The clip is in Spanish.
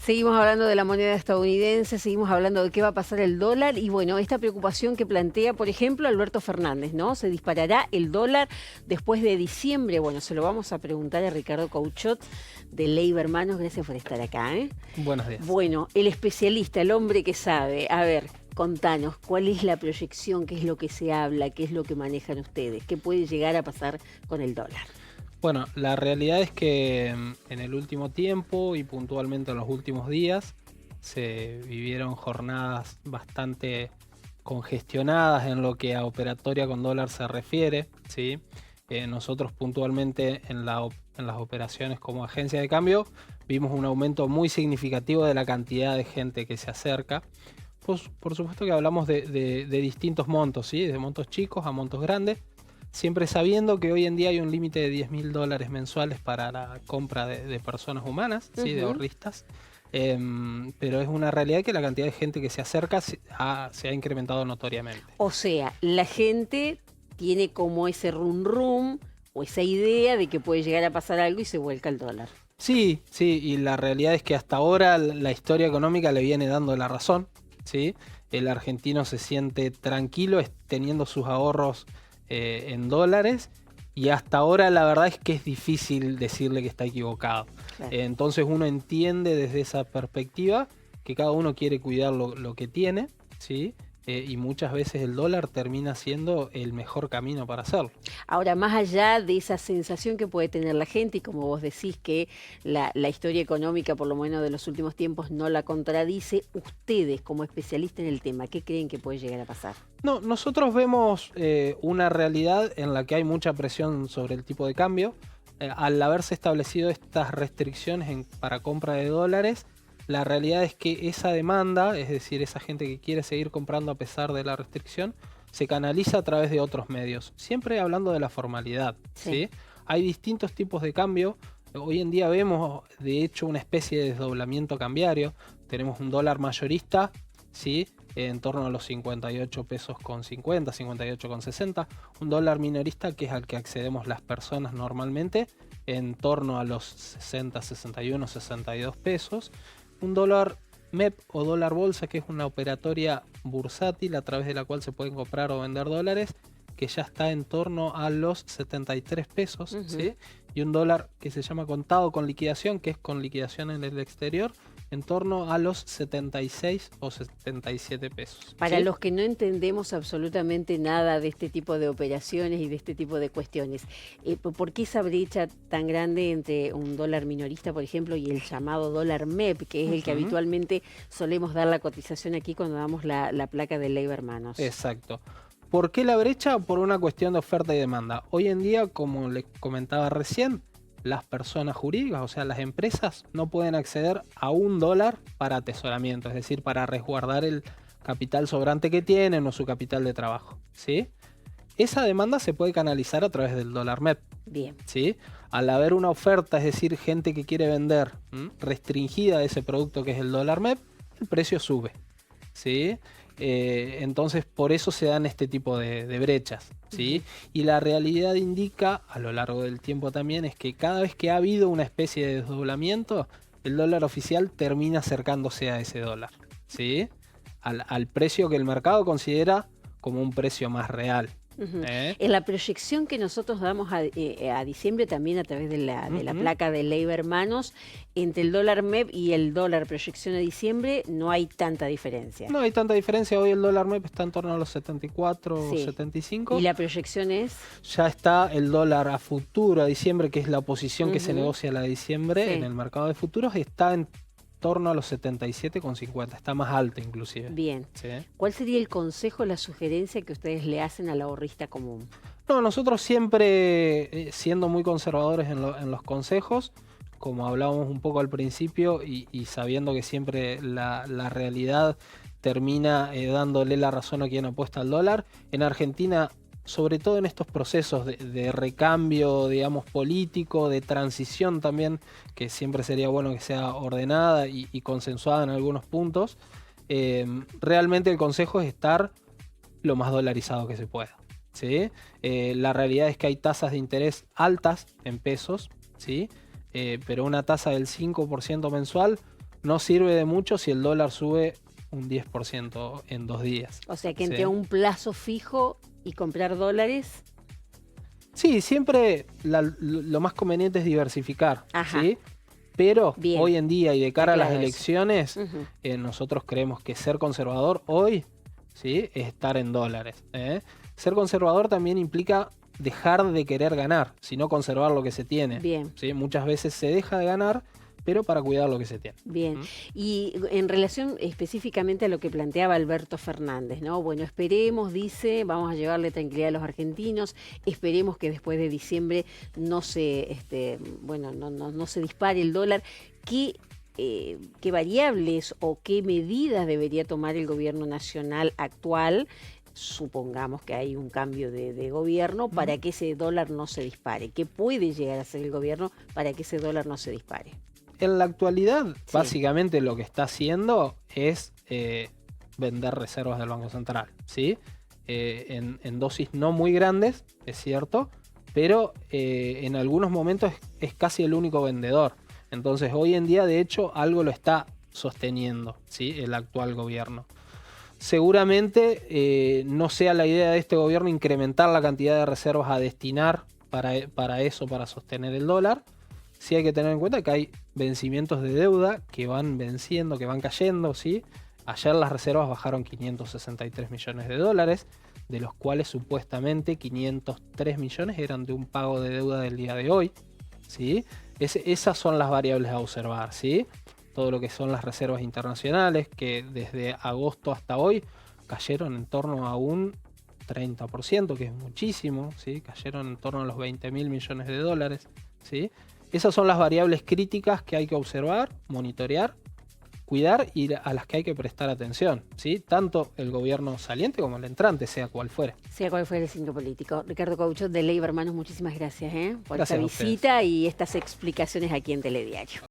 Seguimos hablando de la moneda estadounidense, seguimos hablando de qué va a pasar el dólar y bueno, esta preocupación que plantea, por ejemplo, Alberto Fernández, ¿no? ¿Se disparará el dólar después de diciembre? Bueno, se lo vamos a preguntar a Ricardo Couchot de Leiva Hermanos. Gracias por estar acá, ¿eh? Buenos días. Bueno, el especialista, el hombre que sabe. A ver, contanos, ¿cuál es la proyección? ¿Qué es lo que se habla? ¿Qué es lo que manejan ustedes? ¿Qué puede llegar a pasar con el dólar? Bueno, la realidad es que en el último tiempo y puntualmente en los últimos días se vivieron jornadas bastante congestionadas en lo que a operatoria con dólar se refiere, ¿sí? Nosotros puntualmente en las operaciones como agencia de cambio vimos un aumento muy significativo de la cantidad de gente que se acerca. Pues, por supuesto que hablamos de distintos montos, ¿sí? De montos chicos a montos grandes. Siempre sabiendo que hoy en día hay un límite de $10.000 mensuales para la compra de personas humanas, ¿sí? De ahorristas. Pero es una realidad que la cantidad de gente que se acerca se ha incrementado notoriamente. O sea, la gente tiene como ese rum o esa idea de que puede llegar a pasar algo y se vuelca el dólar. Sí, sí, y la realidad es que hasta ahora la historia económica le viene dando la razón, ¿sí? El argentino se siente tranquilo teniendo sus ahorros en dólares y hasta ahora la verdad es que es difícil decirle que está equivocado. Claro. Entonces uno entiende desde esa perspectiva que cada uno quiere cuidar lo que tiene, ¿sí? Y muchas veces el dólar termina siendo el mejor camino para hacerlo. Ahora, más allá de esa sensación que puede tener la gente, y como vos decís que la historia económica, por lo menos de los últimos tiempos, no la contradice, ustedes como especialistas en el tema, ¿qué creen que puede llegar a pasar? No, nosotros vemos una realidad en la que hay mucha presión sobre el tipo de cambio. Al haberse establecido estas restricciones para compra de dólares, la realidad es que esa demanda, es decir, esa gente que quiere seguir comprando a pesar de la restricción, se canaliza a través de otros medios. Siempre hablando de la formalidad, ¿sí? Hay distintos tipos de cambio. Hoy en día vemos, de hecho, una especie de desdoblamiento cambiario. Tenemos un dólar mayorista, ¿sí? En torno a los 58 pesos con 50, 58 con 60. Un dólar minorista, que es al que accedemos las personas normalmente, en torno a los 60, 61, 62 pesos. Un dólar MEP o dólar bolsa, que es una operatoria bursátil a través de la cual se pueden comprar o vender dólares, que ya está en torno a los 73 pesos, ¿sí? Y un dólar que se llama contado con liquidación, que es con liquidación en el exterior, en torno a los 76 o 77 pesos. Para ¿sí? los que no entendemos absolutamente nada de este tipo de operaciones y de este tipo de cuestiones, ¿por qué esa brecha tan grande entre un dólar minorista, por ejemplo, y el llamado dólar MEP, que es el que habitualmente solemos dar la cotización aquí cuando damos la placa de Leiva Hermanos? Exacto. ¿Por qué la brecha? Por una cuestión de oferta y demanda. Hoy en día, como les comentaba recién, las personas jurídicas, o sea, las empresas, no pueden acceder a $1 para atesoramiento, es decir, para resguardar el capital sobrante que tienen o su capital de trabajo, ¿sí? Esa demanda se puede canalizar a través del dólar MEP. Bien. ¿Sí? Al haber una oferta, es decir, gente que quiere vender restringida de ese producto que es el dólar MEP, el precio sube, ¿sí? Entonces por eso se dan este tipo de brechas, ¿sí? Y la realidad indica, a lo largo del tiempo también, es que cada vez que ha habido una especie de desdoblamiento, el dólar oficial termina acercándose a ese dólar, ¿sí? Al precio que el mercado considera como un precio más real. En la proyección que nosotros damos a diciembre, también a través de la placa de Leiva Hermanos, entre el dólar MEP y el dólar proyección a diciembre no hay tanta diferencia. No hay tanta diferencia. Hoy el dólar MEP está en torno a los 74 o Sí. 75. ¿Y la proyección es? Ya está el dólar a futuro a diciembre, que es la posición que se negocia a la de diciembre en el mercado de futuros, está en torno a los 77,50. Está más alto inclusive. Bien. ¿Sí? ¿Cuál sería el consejo, la sugerencia que ustedes le hacen al ahorrista común? No, nosotros siempre siendo muy conservadores en los consejos, como hablábamos un poco al principio y sabiendo que siempre la realidad termina dándole la razón a quien apuesta al dólar. En Argentina, sobre todo en estos procesos de recambio, digamos, político, de transición también, que siempre sería bueno que sea ordenada y consensuada en algunos puntos, realmente el consejo es estar lo más dolarizado que se pueda, ¿sí? La realidad es que hay tasas de interés altas en pesos, ¿sí? Pero una tasa del 5% mensual no sirve de mucho si el dólar sube un 10% en 2 días. O sea que ¿sí? entre un plazo fijo y comprar dólares. Sí, siempre lo más conveniente es diversificar, ¿sí? Pero bien, hoy en día y de cara a las elecciones, eso. nosotros creemos que ser conservador hoy, ¿sí?, es estar en dólares. Ser conservador también implica dejar de querer ganar, sino conservar lo que se tiene. Bien. ¿Sí? Muchas veces se deja de ganar, pero para cuidar lo que se tiene. Bien, y en relación específicamente a lo que planteaba Alberto Fernández, ¿no? Bueno, esperemos, dice, vamos a llevarle tranquilidad a los argentinos, esperemos que después de diciembre no se, no se dispare el dólar. ¿Qué variables o qué medidas debería tomar el gobierno nacional actual? Supongamos que hay un cambio de gobierno para que ese dólar no se dispare. ¿Qué puede llegar a hacer el gobierno para que ese dólar no se dispare? En la actualidad, sí, básicamente lo que está haciendo es vender reservas del Banco Central, ¿sí? En dosis no muy grandes, es cierto, pero en algunos momentos es casi el único vendedor. Entonces, hoy en día, de hecho, algo lo está sosteniendo, ¿sí?, el actual gobierno. Seguramente no sea la idea de este gobierno incrementar la cantidad de reservas a destinar para eso, para sostener el dólar. Sí hay que tener en cuenta que hay vencimientos de deuda que van venciendo, que van cayendo, ¿sí? Ayer las reservas bajaron 563 millones de dólares, de los cuales supuestamente 503 millones eran de un pago de deuda del día de hoy, ¿sí? Esas son las variables a observar, ¿sí? Todo lo que son las reservas internacionales, que desde agosto hasta hoy cayeron en torno a un 30%, que es muchísimo, ¿sí? Cayeron en torno a los 20.000 millones de dólares, ¿sí? Esas son las variables críticas que hay que observar, monitorear, cuidar y a las que hay que prestar atención, ¿sí? Tanto el gobierno saliente como el entrante, sea cual fuere. Sea cual fuere el signo político. Ricardo Coucho, de Ley Hermanos, muchísimas gracias por esta visita y estas explicaciones aquí en Telediario.